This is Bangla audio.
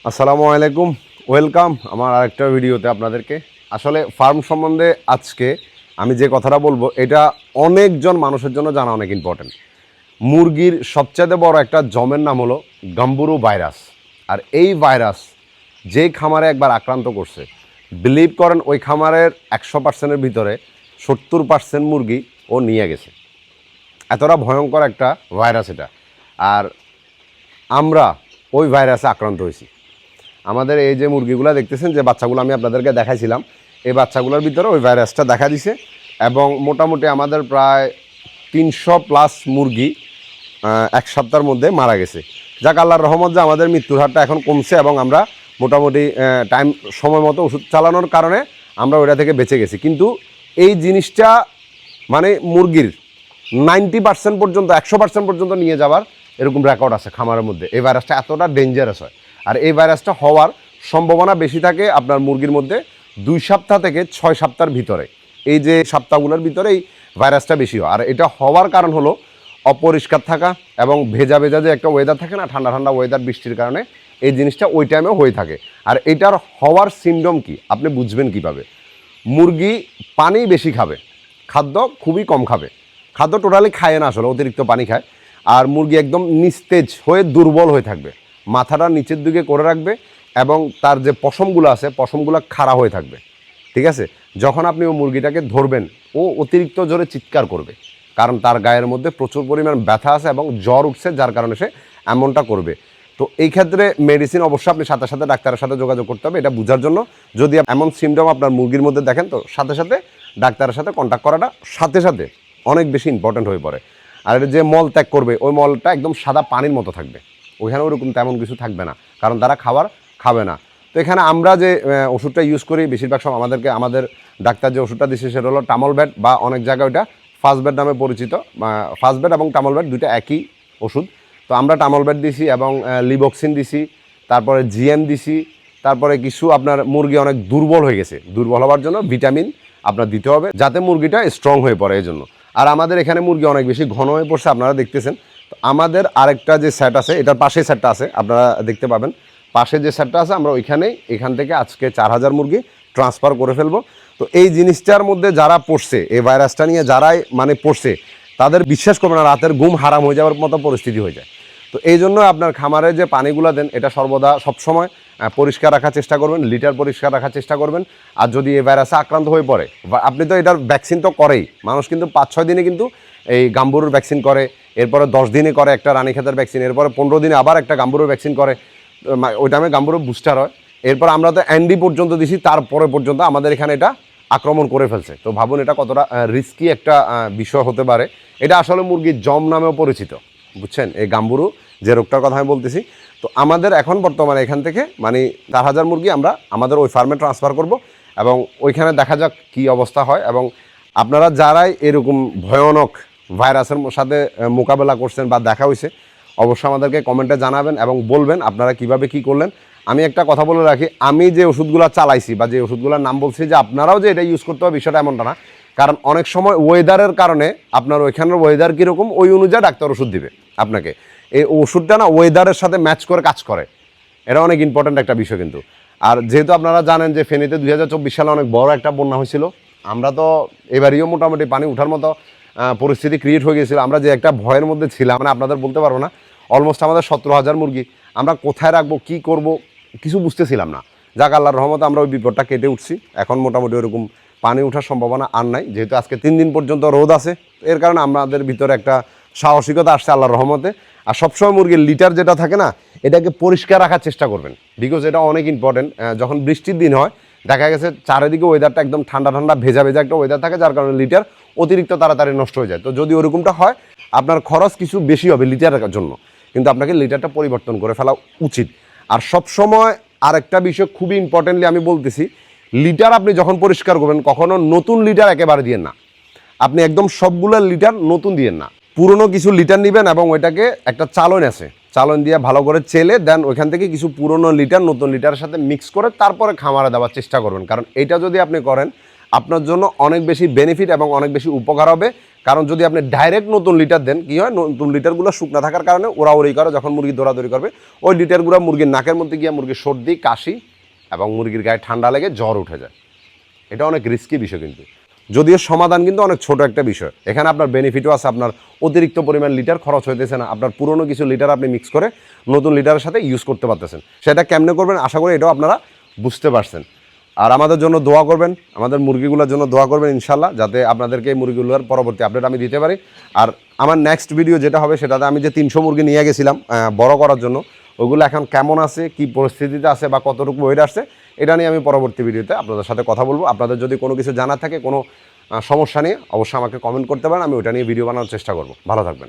আসসালামু আলাইকুম, ওয়েলকাম আমার আরেকটা ভিডিওতে আপনাদেরকে। আসলে ফার্ম সম্বন্ধে আজকে আমি যে কথাটা বলবো এটা অনেকজন মানুষের জন্য জানা অনেক ইম্পর্টেন্ট। মুরগির সবচেয়ে বড় একটা জমের নাম হলো গাম্বুরু ভাইরাস। আর এই ভাইরাস যে খামারে একবার আক্রান্ত করছে, বিলিভ করেন ওই খামারের 100%-এর ভিতরে 70% মুরগি ও নিয়ে গেছে। এতটা ভয়ঙ্কর একটা ভাইরাস এটা। আর আমরা ওই ভাইরাসে আক্রান্ত হয়েছি। আমাদের এই যে মুরগিগুলো দেখতেছেন, যে বাচ্চাগুলো আমি আপনাদেরকে দেখাইছিলাম, এই বাচ্চাগুলোর ভিতরে ওই ভাইরাসটা দেখা দিছে এবং মোটামুটি আমাদের প্রায় 300+ মুরগি এক সপ্তাহের মধ্যে মারা গেছে। যাক আল্লাহর রহমত যে আমাদের মৃত্যুর হারটা এখন কমছে এবং আমরা মোটামুটি সময় মতো ওষুধ চালানোর কারণে আমরা ওইটা থেকে বেঁচে গেছি। কিন্তু এই জিনিসটা মানে মুরগির 90% পর্যন্ত 100% পর্যন্ত নিয়ে যাওয়ার এরকম রেকর্ড আছে খামারের মধ্যে। এই ভাইরাসটা এতটা ডেঞ্জারাস হয়। আর এই ভাইরাসটা হওয়ার সম্ভাবনা বেশি থাকে আপনার মুরগির মধ্যে 2 সপ্তাহ থেকে 6 সপ্তাহের ভিতরে। এই যে সপ্তাহগুলোর ভিতরে এই ভাইরাসটা বেশি হয়। আর এটা হওয়ার কারণ হলো অপরিষ্কার থাকা এবং ভেজা ভেজা যে একটা ওয়েদার থাকে না, ঠান্ডা ঠান্ডা ওয়েদার, বৃষ্টির কারণে এই জিনিসটা ওই টাইমেও হয়ে থাকে। আর এটার হওয়ার সিমটম কি আপনি বুঝবেন কিভাবে? মুরগি পানি বেশি খাবে, খাদ্য খুবই কম খাবে, খাদ্য টোটালি খায় না, আসলে অতিরিক্ত পানি খায়। আর মুরগি একদম নিস্তেজ হয়ে দুর্বল হয়ে থাকবে, মাথাটা নিচের দিকে করে রাখবে এবং তার যে পশমগুলো আছে পশমগুলো খাড়া হয়ে থাকবে। ঠিক আছে, যখন আপনি ও মুরগিটাকে ধরবেন ও অতিরিক্ত জোরে চিৎকার করবে, কারণ তার গায়ের মধ্যে প্রচুর পরিমাণ ব্যথা আছে এবং জ্বর উঠছে, যার কারণে সে এমনটা করবে। তো এই ক্ষেত্রে মেডিসিন অবশ্যই আপনি সাথে সাথে ডাক্তারের সাথে যোগাযোগ করতে হবে এটা বোঝার জন্য। যদি এমন সিমটম আপনার মুরগির মধ্যে দেখেন, তো সাথে সাথে ডাক্তারের সাথে কন্ট্যাক্ট করাটা সাথে সাথে অনেক বেশি ইম্পর্ট্যান্ট হয়ে পড়ে। আর এটা যে মল ত্যাগ করবে ওই মলটা একদম সাদা পানির মতো থাকবে, ওইখানে ওরকম তেমন কিছু থাকবে না, কারণ তারা খাবে না। তো এখানে আমরা যে ওষুধটা ইউজ করি বেশিরভাগ সময় আমাদের ডাক্তার যে ওষুধটা দিচ্ছে সেটা হলো টামলব্যাট, বা অনেক জায়গায় ওইটা ফাস্টব্যাট নামে পরিচিত। ফাস্টব্যাট এবং টামলব্যাট দুইটা একই ওষুধ। তো আমরা টামলব্যাট দিছি এবং লিবক্সিন দিছি, তারপরে জিএম দিছি, তারপরে কিছু আপনার মুরগি অনেক দুর্বল হয়ে গেছে, দুর্বল হওয়ার জন্য ভিটামিন আপনার দিতে হবে যাতে মুরগিটা স্ট্রং হয়ে পড়ে এই জন্য। আর আমাদের এখানে মুরগি অনেক বেশি ঘন হয়ে পড়ছে, আপনারা দেখতেছেন। তো আমাদের আরেকটা যে সেট আছে, এটার পাশে সেটটা আছে, আপনারা দেখতে পাবেন পাশে যে সেটটা আছে, আমরা এখান থেকে আজকে 4000 মুরগি ট্রান্সফার করে ফেলবো। তো এই জিনিসটার মধ্যে যারা পড়ছে, এই ভাইরাসটা নিয়ে যারাই মানে পড়ছে, তাদের বিশ্বাস করবে না, রাতের ঘুম হারাম হয়ে যাওয়ার মতো পরিস্থিতি হয়ে যায়। তো এই জন্য আপনার খামারে যে পানিগুলো দেন এটা সর্বদা সবসময় পরিষ্কার রাখার চেষ্টা করবেন, লিটার পরিষ্কার রাখার চেষ্টা করবেন। আর যদি এই ভাইরাসে আক্রান্ত হয়ে পড়ে, আপনি তো এটার ভ্যাকসিন তো করেই, মানুষ কিন্তু 5-6 দিনে কিন্তু এই গাম্বুরুর ভ্যাকসিন করে, এরপরে 10 দিনে করে একটা রানীক্ষেতের ভ্যাকসিন, এরপরে 15 দিনে আবার একটা গাম্বুরুর ভ্যাকসিন করে, ওই টাইমে গাম্বুরুর বুস্টার হয়। এরপর আমরা তো অ্যান্ডি পর্যন্ত দিছি, তারপরে পর্যন্ত আমাদের এখানে এটা আক্রমণ করে ফেলছে। তো ভাবুন এটা কতটা রিস্কি একটা বিষয় হতে পারে। এটা আসলে মুরগির জম নামেও পরিচিত, বুঝছেন, এই গাম্বুরু যে রোগটার কথা আমি বলতেছি। তো আমাদের এখন বর্তমানে এখান থেকে মানে 4000 মুরগি আমরা আমাদের ওই ফার্মে ট্রান্সফার করব এবং ওইখানে দেখা যাক কী অবস্থা হয়। এবং আপনারা যারাই এরকম ভয়ানক ভাইরাসের সাথে মোকাবেলা করছেন বা দেখা হয়েছে, অবশ্যই আমাদেরকে কমেন্টে জানাবেন এবং বলবেন আপনারা কিভাবে কি করলেন। আমি একটা কথা বলে রাখি, আমি যে ওষুধগুলো চালাইছি বা যে ওষুধগুলোর নাম বলছি, যে আপনারাও যে এটা ইউজ করতে হবে বিষয়টা এমনটা না। কারণ অনেক সময় ওয়েদারের কারণে আপনার ওইখানের ওয়েদার কীরকম ওই অনুযায়ী ডাক্তার ওষুধ দিবে আপনাকে। এই ওষুধটা না ওয়েদারের সাথে ম্যাচ করে কাজ করে, এটা অনেক ইম্পর্ট্যান্ট একটা বিষয় কিন্তু। আর যেহেতু আপনারা জানেন যে ফেনীতে 2024 সালে অনেক বড় একটা বন্যা হয়েছিল, আমরা তো এবারেও মোটামুটি পানি ওঠার মতো পরিস্থিতি ক্রিয়েট হয়ে গেছিলো। আমরা যে একটা ভয়ের মধ্যে ছিলাম, মানে আপনাদের বলতে পারবো না, অলমোস্ট আমাদের 17,000 মুরগি আমরা কোথায় রাখবো, কী করব, কিছু বুঝতেছিলাম না। যাক আল্লাহর রহমতে আমরা ওই বিপদটা কেটে উঠছি, এখন মোটামুটি ওরকম পানি ওঠার সম্ভাবনা আর নাই। যেহেতু আজকে 3 দিন পর্যন্ত রোদ আছে, এর কারণে আমাদের ভিতরে একটা সাহসিকতা আসছে আল্লাহর রহমতে। আর সবসময় মুরগির লিটার যেটা থাকে না, এটাকে পরিষ্কার রাখার চেষ্টা করবেন, বিকজ এটা অনেক ইম্পর্টেন্ট। যখন বৃষ্টির দিন হয় দেখা গেছে চারিদিকে ওয়েদারটা একদম ঠান্ডা ঠান্ডা ভেজা ভেজা একটা ওয়েদার থাকে, যার কারণে লিটার অতিরিক্ত তাড়াতাড়ি নষ্ট হয়ে যায়। তো যদি ওরকমটা হয় আপনার খরচ কিছু বেশি হবে লিটারের জন্য, কিন্তু আপনাকে লিটারটা পরিবর্তন করে ফেলা উচিত। আর সবসময় আরেকটা বিষয় খুবই ইম্পর্টেন্টলি আমি বলতেছি, লিটার আপনি যখন পরিষ্কার করবেন কখনো নতুন লিটার একেবারে দিয়েন না, আপনি একদম সবগুলো লিটার নতুন দিয়েন না, পুরনো কিছু লিটার নেবেন এবং ওইটাকে একটা চালন আছে, চালন দিয়ে ভালো করে চেলে দেন, ওইখান থেকে কিছু পুরনো লিটার নতুন লিটারের সাথে মিক্স করে তারপরে খামারে দেওয়ার চেষ্টা করবেন। কারণ এটা যদি আপনি করেন আপনার জন্য অনেক বেশি বেনিফিট এবং অনেক বেশি উপকার হবে। কারণ যদি আপনি ডাইরেক্ট নতুন লিটার দেন কী হয়, নতুন লিটারগুলো শুকনা থাকার কারণে ওড়াউড়ি করে, যখন মুরগি দৌড়াদৌড়ি করবে ওই লিটারগুলো মুরগির নাকের মধ্যে গিয়ে মুরগির সর্দি, কাশি এবং মুরগির গায়ে ঠান্ডা লেগে জ্বর উঠে যায়। এটা অনেক রিস্কি বিষয়, কিন্তু যদিও সমাধান কিন্তু অনেক ছোট একটা বিষয়। এখানে আপনার বেনিফিটও আছে, আপনার অতিরিক্ত পরিমাণ লিটার খরচ হইতেছে না, আপনার পুরনো কিছু লিটার আপনি মিক্স করে নতুন লিটারের সাথে ইউজ করতে পারতেছেন। সেটা কেমনে করবেন আশা করি এটাও আপনারা বুঝতে পারছেন। আর আমাদের জন্য দোয়া করবেন, আমাদের মুরগিগুলোর জন্য দোয়া করবেন ইনশাল্লাহ, যাতে আপনাদেরকে এই মুরগিগুলোর পরবর্তী আপডেট আমি দিতে পারি। আর আমার নেক্সট ভিডিও যেটা হবে সেটাতে আমি যে 300 মুরগি নিয়ে গেছিলাম বড় করার জন্য, ওগুলো এখন কেমন আছে, কি পরিস্থিতিতে আছে বা কতটুকু ওয়েট আসছে, এটা নিয়ে আমি পরবর্তী ভিডিওতে আপনাদের সাথে কথা বলবো। আপনাদের যদি কোনো কিছু জানার থাকে, কোনো সমস্যা নিয়ে অবশ্যই আমাকে কমেন্ট করতে পারেন, আমি ওটা নিয়ে ভিডিও বানানোর চেষ্টা করবো। ভালো থাকবেন।